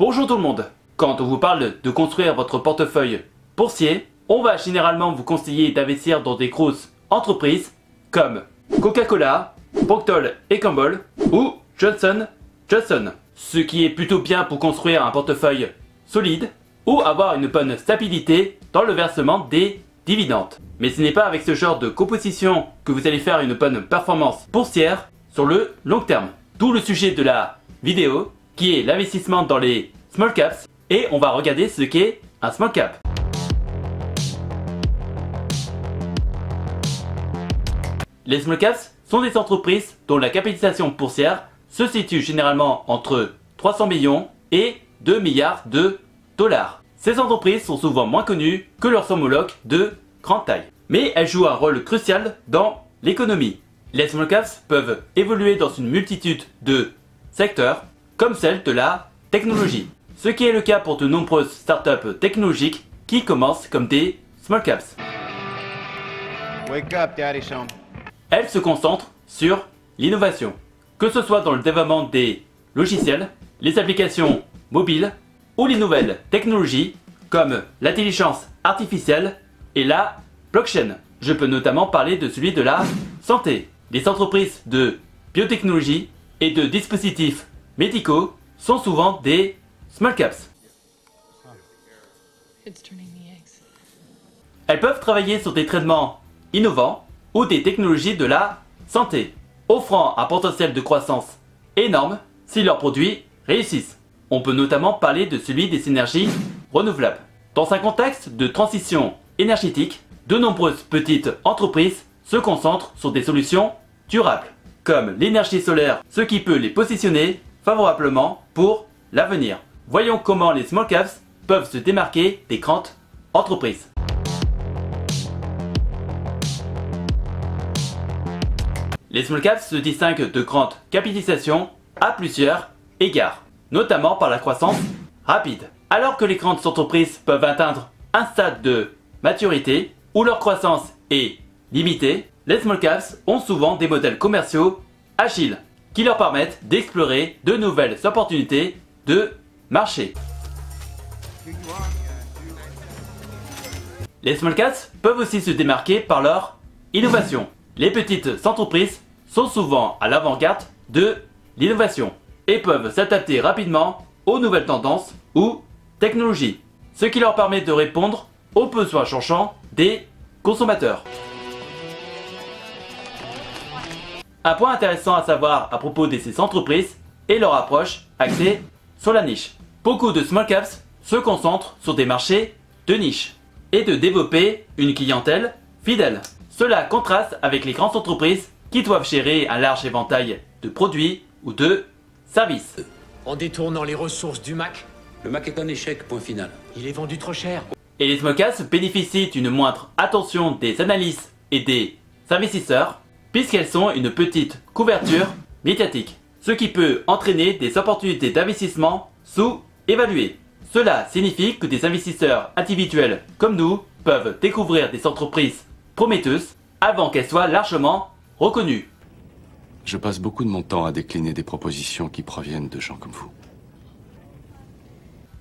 Bonjour tout le monde. Quand on vous parle de construire votre portefeuille boursier, on va généralement vous conseiller d'investir dans des grosses entreprises comme Coca-Cola, Procter & Gamble ou Johnson & Johnson. Ce qui est plutôt bien pour construire un portefeuille solide ou avoir une bonne stabilité dans le versement des dividendes. Mais ce n'est pas avec ce genre de composition que vous allez faire une bonne performance boursière sur le long terme. D'où le sujet de la vidéo qui est l'investissement dans les small caps et on va regarder ce qu'est un small cap. Les small caps sont des entreprises dont la capitalisation boursière se situe généralement entre 300 millions et 2 milliards de dollars. Ces entreprises sont souvent moins connues que leurs homologues de grande taille. Mais elles jouent un rôle crucial dans l'économie. Les small caps peuvent évoluer dans une multitude de secteurs, comme celle de la technologie. Ce qui est le cas pour de nombreuses startups technologiques qui commencent comme des small caps. Wake up, Daddy's home. Elles se concentrent sur l'innovation, que ce soit dans le développement des logiciels, les applications mobiles ou les nouvelles technologies comme l'intelligence artificielle et la blockchain. Je peux notamment parler de celui de la santé. Les entreprises de biotechnologie et de dispositifs médicaux sont souvent des small caps. Elles peuvent travailler sur des traitements innovants ou des technologies de la santé, offrant un potentiel de croissance énorme si leurs produits réussissent. On peut notamment parler de celui des énergies renouvelables. Dans un contexte de transition énergétique, de nombreuses petites entreprises se concentrent sur des solutions durables, comme l'énergie solaire, ce qui peut les positionner favorablement pour l'avenir. Voyons comment les small caps peuvent se démarquer des grandes entreprises. Les small caps se distinguent de grandes capitalisations à plusieurs égards, notamment par la croissance rapide. Alors que les grandes entreprises peuvent atteindre un stade de maturité où leur croissance est limitée, les small caps ont souvent des modèles commerciaux agiles qui leur permettent d'explorer de nouvelles opportunités de marché. Les small caps peuvent aussi se démarquer par leur innovation. Les petites entreprises sont souvent à l'avant-garde de l'innovation et peuvent s'adapter rapidement aux nouvelles tendances ou technologies, ce qui leur permet de répondre aux besoins changeants des consommateurs. Un point intéressant à savoir à propos de ces entreprises est leur approche axée sur la niche. Beaucoup de small caps se concentrent sur des marchés de niche et de développer une clientèle fidèle. Cela contraste avec les grandes entreprises qui doivent gérer un large éventail de produits ou de services. En détournant les ressources du Mac, Le Mac est un échec, point final. il est vendu trop cher. Et les small caps bénéficient d'une moindre attention des analystes et des investisseurs puisqu'elles sont une petite couverture médiatique, ce qui peut entraîner des opportunités d'investissement sous-évaluées. Cela signifie que des investisseurs individuels comme nous peuvent découvrir des entreprises prometteuses avant qu'elles soient largement reconnues. Je passe beaucoup de mon temps à décliner des propositions qui proviennent de gens comme vous.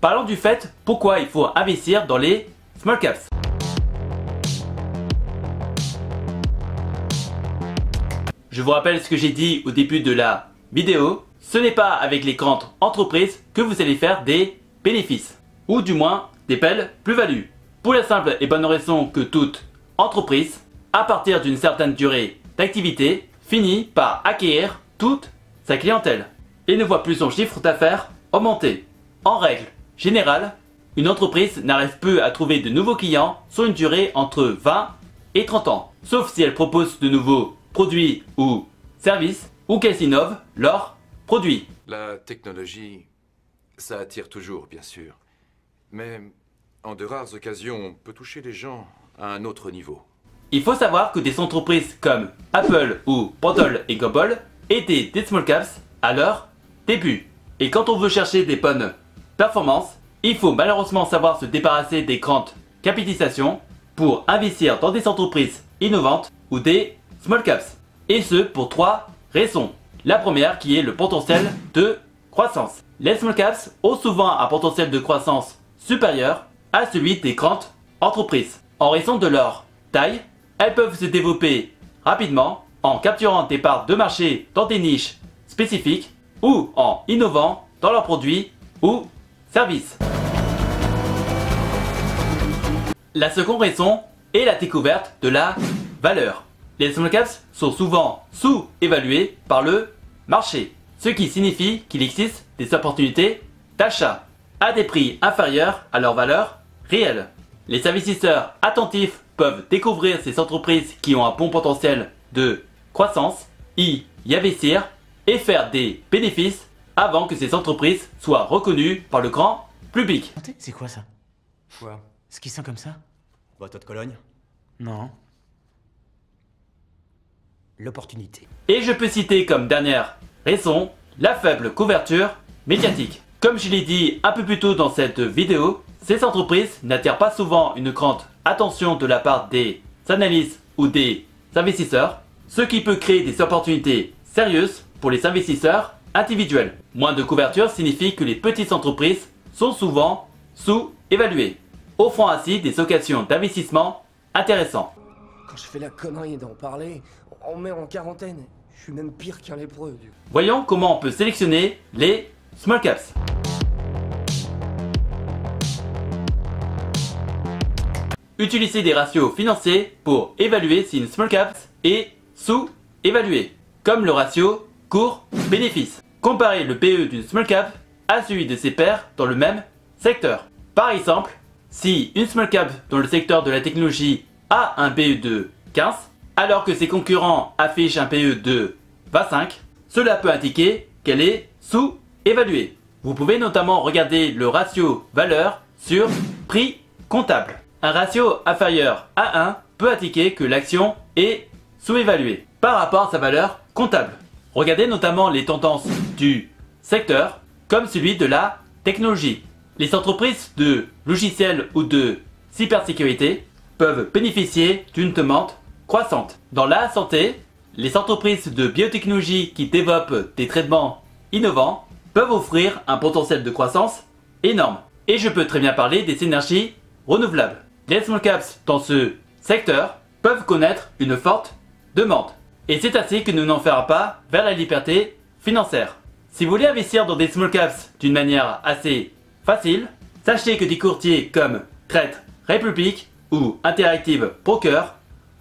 Parlons du fait pourquoi il faut investir dans les small caps. Je vous rappelle ce que j'ai dit au début de la vidéo, ce n'est pas avec les grandes entreprises que vous allez faire des bénéfices, ou du moins des belles plus-values. Pour la simple et bonne raison que toute entreprise, à partir d'une certaine durée d'activité, finit par acquérir toute sa clientèle et ne voit plus son chiffre d'affaires augmenter. En règle générale, une entreprise n'arrive plus à trouver de nouveaux clients sur une durée entre 20 et 30 ans, sauf si elle propose de nouveaux produits ou services ou qu'elles innovent leurs produits. La technologie, ça attire toujours, bien sûr. Mais en de rares occasions, on peut toucher les gens à un autre niveau. Il faut savoir que des entreprises comme Apple ou Procter & Gamble étaient des small caps à leur début. Et quand on veut chercher des bonnes performances, il faut malheureusement savoir se débarrasser des grandes capitalisations pour investir dans des entreprises innovantes ou des small caps. Et ce pour trois raisons. La première qui est le potentiel de croissance. Les small caps ont souvent un potentiel de croissance supérieur à celui des grandes entreprises. En raison de leur taille, elles peuvent se développer rapidement en capturant des parts de marché dans des niches spécifiques ou en innovant dans leurs produits ou services. La seconde raison est la découverte de la valeur. Les small caps sont souvent sous-évalués par le marché, ce qui signifie qu'il existe des opportunités d'achat à des prix inférieurs à leur valeur réelle. Les investisseurs attentifs peuvent découvrir ces entreprises qui ont un bon potentiel de croissance, y investir et faire des bénéfices avant que ces entreprises soient reconnues par le grand public. C'est quoi ça? Quoi? Ce qui sent comme ça? Boîte de Cologne? Non. L'opportunité. Et je peux citer comme dernière raison la faible couverture médiatique. Comme je l'ai dit un peu plus tôt dans cette vidéo, ces entreprises n'attirent pas souvent une grande attention de la part des analystes ou des investisseurs, ce qui peut créer des opportunités sérieuses pour les investisseurs individuels. Moins de couverture signifie que les petites entreprises sont souvent sous-évaluées, offrant ainsi des occasions d'investissement intéressantes. Quand je fais la connerie d'en parler, on me met en quarantaine. Je suis même pire qu'un lépreux. Voyons comment on peut sélectionner les small caps. Utilisez des ratios financiers pour évaluer si une small cap est sous-évaluée, comme le ratio cours-bénéfice. Comparez le PE d'une small cap à celui de ses pairs dans le même secteur. Par exemple, si une small cap dans le secteur de la technologie a un PE de 15, alors que ses concurrents affichent un PE de 25, cela peut indiquer qu'elle est sous-évaluée. Vous pouvez notamment regarder le ratio valeur sur prix comptable. Un ratio inférieur à 1 peut indiquer que l'action est sous-évaluée par rapport à sa valeur comptable. Regardez notamment les tendances du secteur, comme celui de la technologie. Les entreprises de logiciels ou de cybersécurité peuvent bénéficier d'une demande croissante. Dans la santé, les entreprises de biotechnologie qui développent des traitements innovants peuvent offrir un potentiel de croissance énorme. Et je peux très bien parler des énergies renouvelables. Les small caps dans ce secteur peuvent connaître une forte demande. Et c'est ainsi que nous n'en ferons pas vers la liberté financière. Si vous voulez investir dans des small caps d'une manière assez facile, sachez que des courtiers comme Trade Republic ou Interactive Broker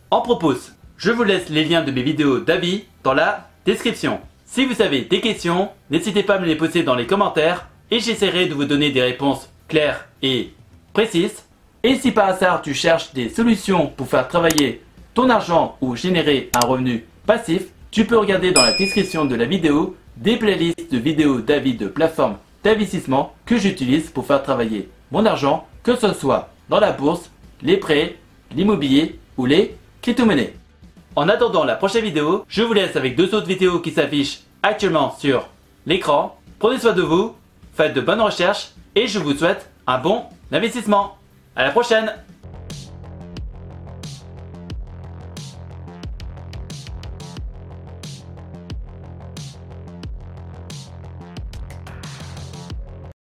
en proposent. Je vous laisse les liens de mes vidéos d'avis dans la description. Si vous avez des questions, n'hésitez pas à me les poser dans les commentaires et j'essaierai de vous donner des réponses claires et précises. Et si par hasard tu cherches des solutions pour faire travailler ton argent ou générer un revenu passif, tu peux regarder dans la description de la vidéo des playlists de vidéos d'avis de plateformes d'investissement que j'utilise pour faire travailler mon argent, que ce soit dans la bourse, les prêts, l'immobilier ou les crypto-monnaies. En attendant la prochaine vidéo, je vous laisse avec deux autres vidéos qui s'affichent actuellement sur l'écran. Prenez soin de vous, faites de bonnes recherches et je vous souhaite un bon investissement. À la prochaine!